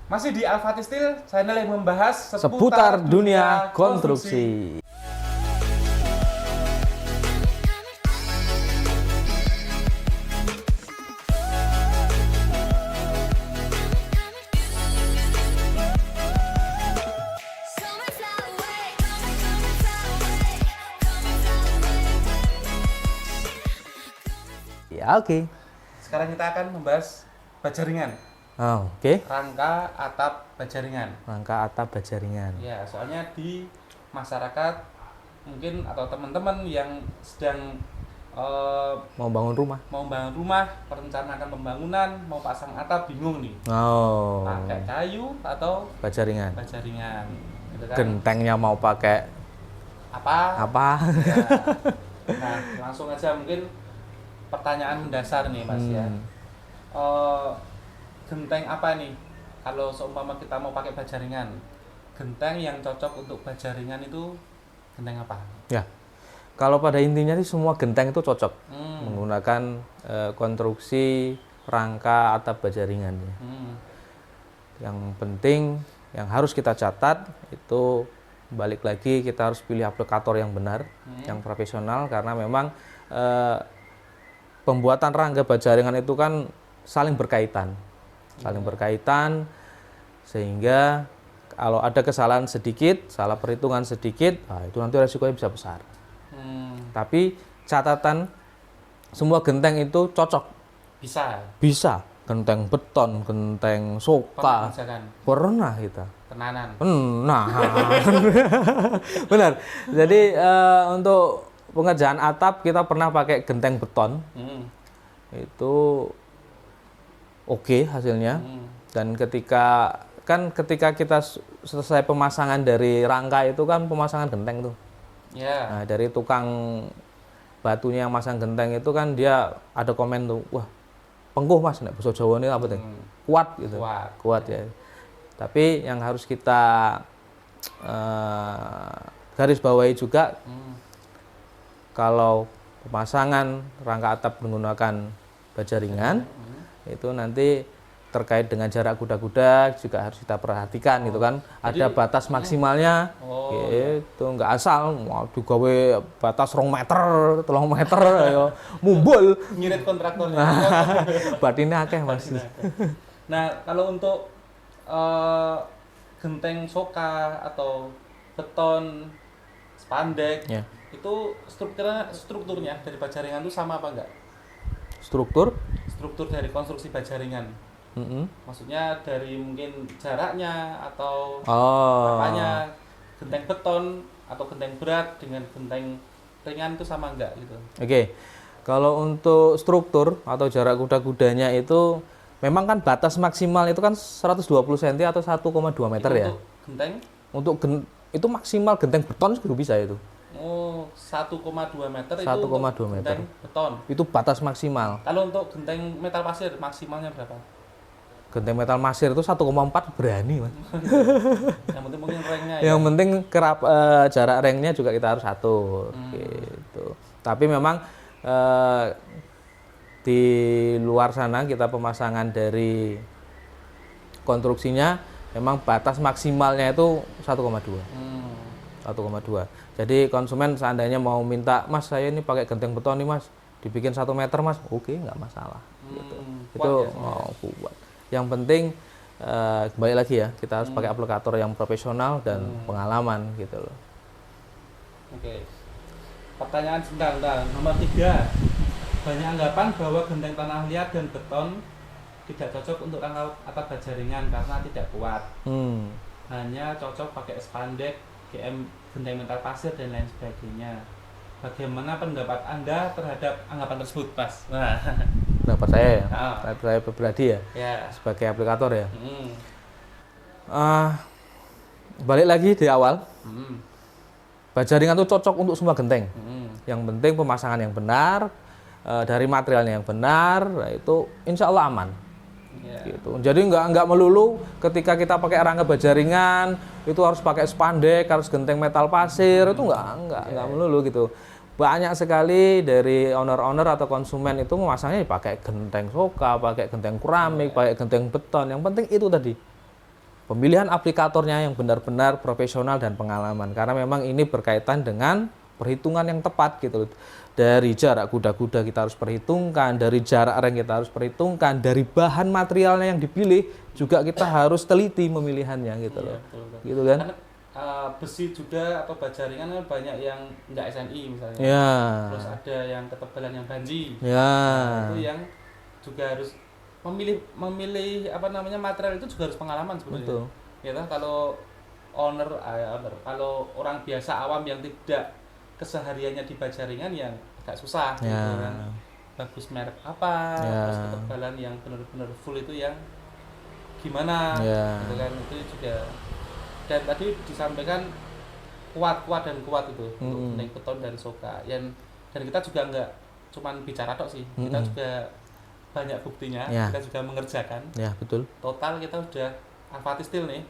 Masih di Al-Fatih Steel, channel yang membahas seputar dunia konstruksi. Ya, oke. Sekarang kita akan membahas baja ringan. Oh, oke. Rangka atap baja ringan. Rangka atap baja ringan. Ya, soalnya di masyarakat mungkin atau teman-teman yang sedang mau bangun rumah, perencanaan pembangunan, mau pasang atap, bingung nih. Oh. Pakai kayu atau baja ringan. Baja ringan. Gitu kan? Gentengnya mau pakai apa? Ya. Nah, langsung aja mungkin pertanyaan mendasar nih, Mas ya. Genteng apa nih? Kalau seumpama kita mau pakai baja ringan, genteng yang cocok untuk baja ringan itu genteng apa? Ya, kalau pada intinya sih semua genteng itu cocok menggunakan konstruksi rangka atap baja ringan. Yang penting yang harus kita catat itu balik lagi kita harus pilih aplikator yang benar, yang profesional, karena memang pembuatan rangka baja ringan itu kan saling berkaitan. Sehingga kalau ada kesalahan sedikit, salah perhitungan sedikit, itu nanti resikonya bisa besar. Tapi catatan semua genteng itu cocok. Bisa. Genteng beton, genteng soka. Pernah kita. Tenanan. Nah, benar. Jadi untuk pengerjaan atap kita pernah pakai genteng beton. Itu oke hasilnya. Dan ketika kita selesai pemasangan dari rangka itu kan pemasangan genteng tuh. Nah, dari tukang batunya yang masang genteng itu kan dia ada komen tuh, wah pengkuh mas, nek basa Jawa ini apa tuh? Kuat gitu. Kuat ya. Tapi yang harus kita garis bawahi juga, kalau pemasangan rangka atap menggunakan baja ringan, itu nanti terkait dengan jarak kuda-kuda juga harus kita perhatikan gitu kan. Ada batas maksimalnya, gitu, nggak asal mau digawe batas 2 meter, 3 meter, ya mumbul. Ngirit kontraktornya. Batinnya akeh mas. Nah, kalau untuk genteng soka atau beton, spandek, itu strukturnya dari baja ringan itu sama apa enggak? Struktur dari konstruksi baja ringan. Maksudnya dari mungkin jaraknya atau apanya, genteng beton atau genteng berat dengan genteng ringan itu sama enggak gitu? Oke. Kalau untuk struktur atau jarak kuda-kudanya itu memang kan batas maksimal itu kan 120 cm atau 1,2 meter ya. Untuk genteng? Itu maksimal genteng beton juga bisa itu. 1,2 meter itu 1,2 meter. Genteng beton. Itu batas maksimal. Kalau untuk genteng metal pasir maksimalnya berapa? Genteng metal pasir itu 1,4 berani, Mas. Yang penting mungkin rengnya ya. Yang penting jarak rengnya juga kita harus atur gitu. Tapi memang di luar sana kita pemasangan dari konstruksinya memang batas maksimalnya itu 1,2. 1,2. Jadi konsumen seandainya mau minta, Mas saya ini pakai genteng beton nih Mas, dibikin 1 meter Mas, oke nggak masalah. Gitu. Itu kuat. Yang penting kembali lagi ya, kita harus pakai aplikator yang profesional dan pengalaman gitu loh. Oke. Pertanyaan sebentar. Nomor 3. Banyak anggapan bahwa genteng tanah liat dan beton tidak cocok untuk rangka atap baja ringan karena tidak kuat. Hanya cocok pakai spandek, genteng metal pasir dan lain sebagainya. Bagaimana pendapat Anda terhadap anggapan tersebut, Mas? Pendapat saya ya, saya pribadi ya, sebagai aplikator ya. Balik lagi di awal, baja ringan itu cocok untuk semua genteng. Yang penting pemasangan yang benar, dari materialnya yang benar, itu insya Allah aman. Gitu. Jadi nggak melulu ketika kita pakai rangka baja ringan itu harus pakai spandek, harus genteng metal pasir, itu nggak melulu gitu. Banyak sekali dari owner-owner atau konsumen itu memasangnya pakai genteng soka, pakai genteng keramik, pakai genteng beton. Yang penting itu tadi pemilihan aplikatornya yang benar-benar profesional dan pengalaman, karena memang ini berkaitan dengan perhitungan yang tepat gitu loh. Dari jarak kuda-kuda kita harus perhitungkan, dari jarak reng kita harus perhitungkan, dari bahan materialnya yang dipilih juga kita harus teliti memilihannya gitu loh. Betul, betul. Gitu kan? Karena besi juga atau baja ringan kan banyak yang enggak SNI misalnya. Ya. Terus ada yang ketebalan yang banji. Ya. Nah, itu yang juga harus memilih apa namanya material itu juga harus pengalaman sebenarnya. Betul. Ya kan, kalau kalau orang biasa awam yang tidak kesehariannya di baja ringan yang agak susah gitu kan. Bagus merek apa, terus ketebalan yang benar-benar full itu yang gimana gitu kan, itu juga. Dan tadi disampaikan kuat itu untuk bening beton dan soka. Dan kita juga enggak cuman bicara tok sih, kita juga banyak buktinya, kita juga mengerjakan. Ya, betul. Total kita udah Alfati Steel nih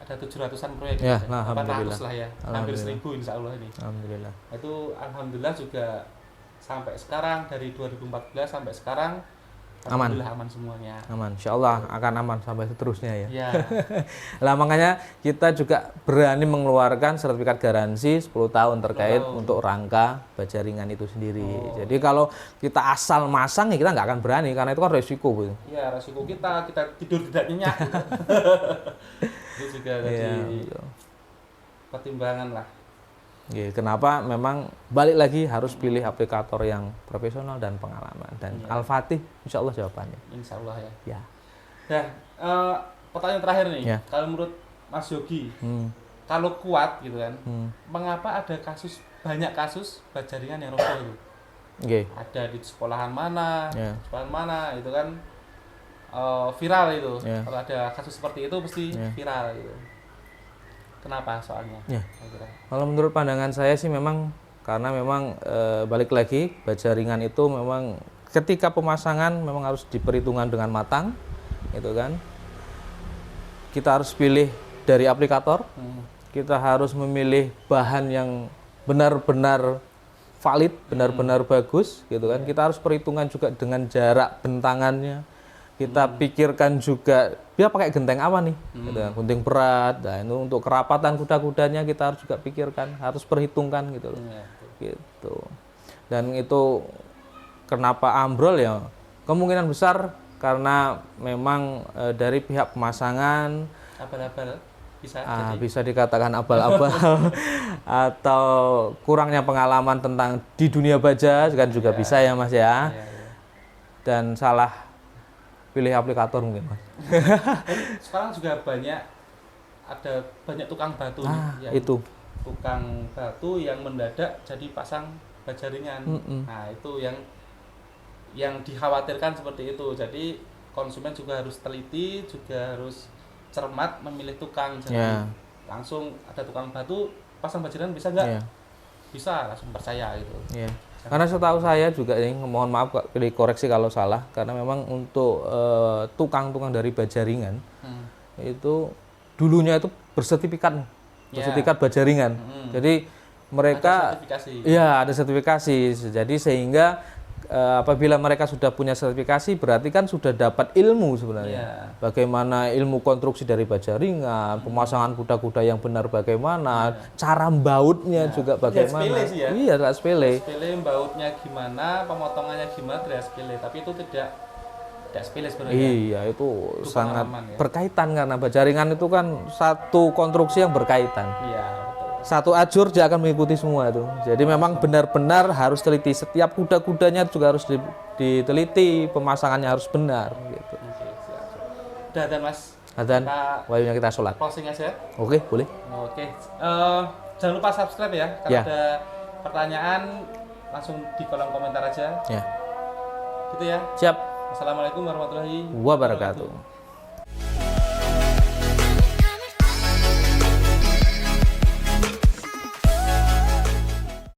ada 700-an proyek, 800 lah ya, hampir 1000 insya Allah ini. Alhamdulillah. Itu alhamdulillah juga sampai sekarang, dari 2014 sampai sekarang alhamdulillah aman semuanya. Aman, insya Allah akan aman sampai seterusnya ya. Ya. Lah makanya kita juga berani mengeluarkan sertifikat garansi 10 tahun terkait untuk rangka baja ringan itu sendiri. Jadi kalau kita asal masang ya kita nggak akan berani, karena itu kan resiko. Iya, resiko kita tidur tidak nyenyak. Itu juga jadi pertimbangan lah. Ya, kenapa memang balik lagi harus pilih aplikator yang profesional dan pengalaman, dan Al-Fatih insya Allah jawabannya. Insya Allah ya. Nah, pertanyaan terakhir nih, kalau menurut Mas Yogi, kalau kuat gitu kan, mengapa ada banyak kasus baja ringan yang roboh itu? Ada di sekolahan mana, itu kan viral itu. Kalau ada kasus seperti itu pasti viral gitu. Kenapa soalnya? Kalau menurut pandangan saya sih memang karena memang balik lagi baja ringan itu memang ketika pemasangan memang harus diperhitungkan dengan matang, gitu kan. Kita harus pilih dari aplikator, kita harus memilih bahan yang benar-benar valid, benar-benar bagus, gitu kan. Kita harus perhitungan juga dengan jarak bentangannya. Kita pikirkan juga dia pakai genteng apa nih, gitu kan, gunting berat. Nah, itu untuk kerapatan kuda-kudanya kita harus juga pikirkan, harus perhitungkan gitu loh. Gitu. Dan itu kenapa ambrol ya? Kemungkinan besar karena memang dari pihak pemasangan abal-abal bisa dikatakan abal-abal atau kurangnya pengalaman tentang di dunia baja kan juga bisa ya Mas ya. Dan salah pilih aplikator mungkin Mas. Sekarang juga ada banyak tukang batu nih, itu tukang batu yang mendadak jadi pasang baja ringan. Nah, itu yang dikhawatirkan seperti itu. Jadi konsumen juga harus teliti, juga harus cermat memilih tukang. Jadi langsung ada tukang batu pasang baja ringan bisa nggak? Bisa, langsung percaya gitu. Karena setahu saya juga ini, mohon maaf dikoreksi kalau salah, karena memang untuk tukang-tukang dari baja ringan itu dulunya itu bersertifikat baja ringan. Jadi mereka ada sertifikasi. Jadi sehingga apabila mereka sudah punya sertifikasi berarti kan sudah dapat ilmu sebenarnya. Bagaimana ilmu konstruksi dari baja ringan, pemasangan kuda-kuda yang benar bagaimana, cara bautnya juga bagaimana. Tidak sepele sih ya. Iya, tidak sepele. Sepele bautnya gimana, pemotongannya gimana, tidak sepele. Tapi itu tidak sepele sebenarnya. Iya, itu sangat berkaitan karena baja ringan itu kan satu konstruksi yang berkaitan. Iya. Satu ajur dia akan mengikuti semua itu. Jadi memang benar-benar harus teliti, setiap kuda-kudanya juga harus diteliti, pemasangannya harus benar gitu. Udah dan Mas. Adzan. Waktunya kita sholat. Closing aja. Oke, boleh. Oke. Jangan lupa subscribe ya. Kalau ada pertanyaan langsung di kolom komentar aja. Ya. Gitu ya. Siap. Assalamualaikum warahmatullahi wabarakatuh.